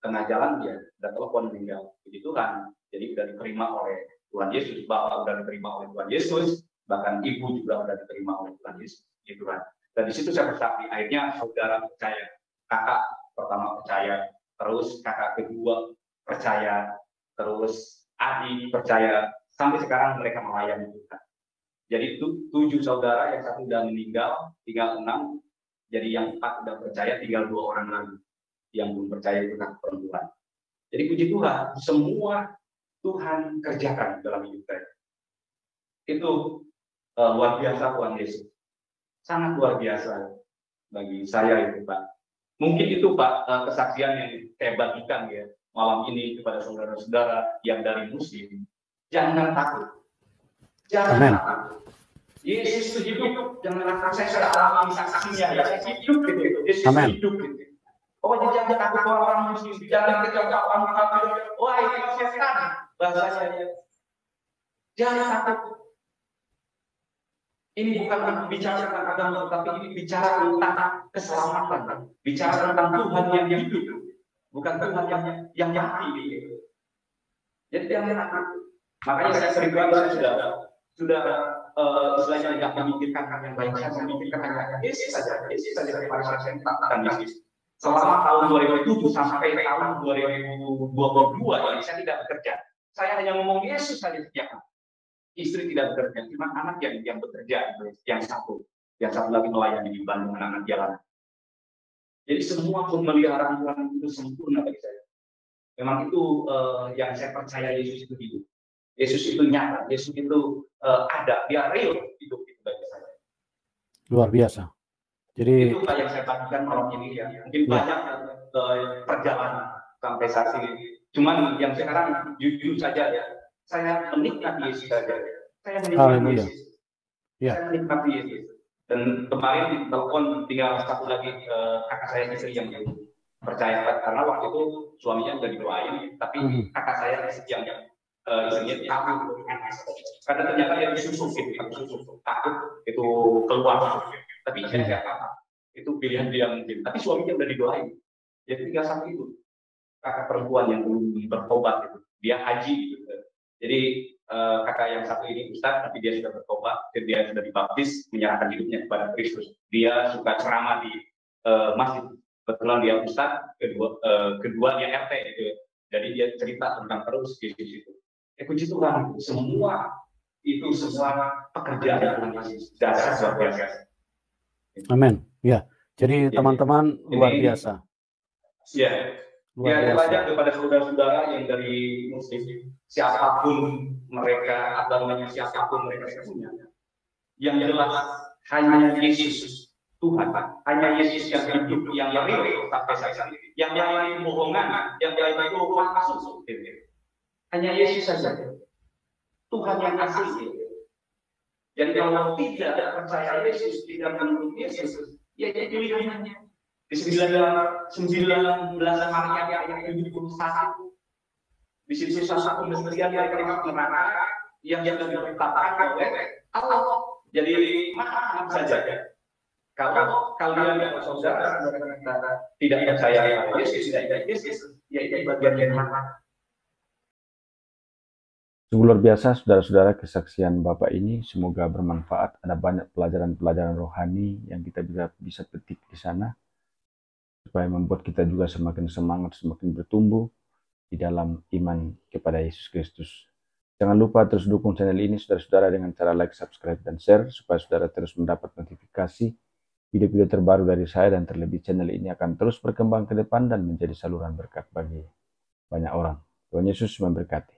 tengah jalan dia udah telepon meninggal. Puji Tuhan. Jadi udah diterima oleh Tuhan Yesus, Bapak udah diterima oleh Tuhan Yesus, bahkan ibu juga udah diterima oleh Tuhan Yesus. Gitu kan. Dan di situ saya bersaksi. Akhirnya saudara percaya, kakak pertama percaya, terus kakak kedua percaya, terus adik percaya, sampai sekarang mereka melayani Tuhan. Jadi 7 saudara, yang 1 sudah meninggal, tinggal 6. Jadi yang 4 sudah percaya, tinggal 2 orang lagi yang belum percaya, itu kakak perempuan. Jadi puji Tuhan, semua Tuhan kerjakan dalam hidup saya. Itu luar biasa Tuhan Yesus. Sangat luar biasa bagi saya itu, Pak. Mungkin itu, Pak, kesaksian yang saya bagikan ya malam ini kepada saudara-saudara yang dari Muslim. Jangan takut. Jangan takut. Yesus itu hidup. Jangan takut. Saya sudah alami saksinya. Ya, saya hidup gitu. Yesus hidup gitu. Oh, jangan takut orang Muslim. Jangan kejar orang kafir. Wah, itu setan bahasanya. Jangan takut. Ini bukan bicara tentang agama, tapi ini bicara tentang keselamatan, bicara tentang Tuhan yang hidup, bukan Tuhan yang mati. Gitu. Jadi jangan takut. Makanya saya pribadi saya sudah istilahnya tidak memikirkan yang lain, saya memikirkan hanya Yesus saja kepada saya tentang Yesus. Selama tahun 2007 sampai tahun 2022 ini saya tidak bekerja. Saya hanya ngomong Yesus saja setiap hari. Istri tidak bekerja, cuma anak yang bekerja, yang satu lagi melayani di Bandung, anak jalanan. Jadi semua pemeliharaan Tuhan itu sempurna bagi saya. Memang itu yang saya percaya, Yesus itu hidup. Yesus itu nyata, Yesus itu ada, dia real hidup itu bagi saya. Luar biasa. Jadi itu yang saya bagikan malam ini ya. Mungkin banyak perjalanan sampai saat ini. Cuman yang sekarang jujur saja ya. Saya menikmati Yesus saja. Saya menikmati Yesus. Saya menikmati Yesus. Dan kemarin di telepon tinggal 1 lagi kakak saya istri yang percaya, karena waktu itu suaminya udah didoain, tapi kakak saya yang istrinya takut. Karena ternyata dia disusuk, takut itu keluar. Tapi saya nggak apa. Itu pilihan dia mungkin. Tapi suaminya udah didoain. Jadi tinggal 1 itu kakak perempuan yang belum bertobat itu. Dia haji gitu. Jadi kakak yang 1 ini Ustadz, tapi dia sudah bertobat, dia sudah dibaptis, menyerahkan hidupnya kepada Kristus. Dia suka ceramah di masjid. Kebetulan dia Ustadz, kedua dia RT gitu. Jadi dia cerita tentang terus Yesus itu. Puji Tuhan, semua pekerjaan Tuhan Yesus dasar luar biasa. Amin. Ya. Jadi teman-teman luar biasa. Ya. Ya, banyak kepada saudara-saudara yang dari Muslim, siapapun mereka, agamanya siapapun mereka punya. Yang jelas hanya Yesus Tuhan, hanya Yesus yang hidup, yang real sampai saat ini. Yang lain bohongan, yang lain itu palsu. Hanya Yesus saja. Tuhan yang asli. Jadi kalau tidak percaya Yesus, tidak menurut Yesus, ya jadi pilihannya. Di 19 Maret ayat 71, di situ satu pemberian mereka masuk neraka yang sudah ditetapkan oleh Allah. Jadi maaf saja. Kalau kalian saudara tidak percaya Yesus, tidak Yesus, ya itu bagian yang mana? Sungguh luar biasa saudara-saudara kesaksian Bapak ini, semoga bermanfaat. Ada banyak pelajaran-pelajaran rohani yang kita bisa petik di sana, supaya membuat kita juga semakin semangat, semakin bertumbuh di dalam iman kepada Yesus Kristus. Jangan lupa terus dukung channel ini saudara-saudara dengan cara like, subscribe, dan share, supaya saudara terus mendapat notifikasi video-video terbaru dari saya, dan terlebih channel ini akan terus berkembang ke depan dan menjadi saluran berkat bagi banyak orang. Tuhan Yesus memberkati.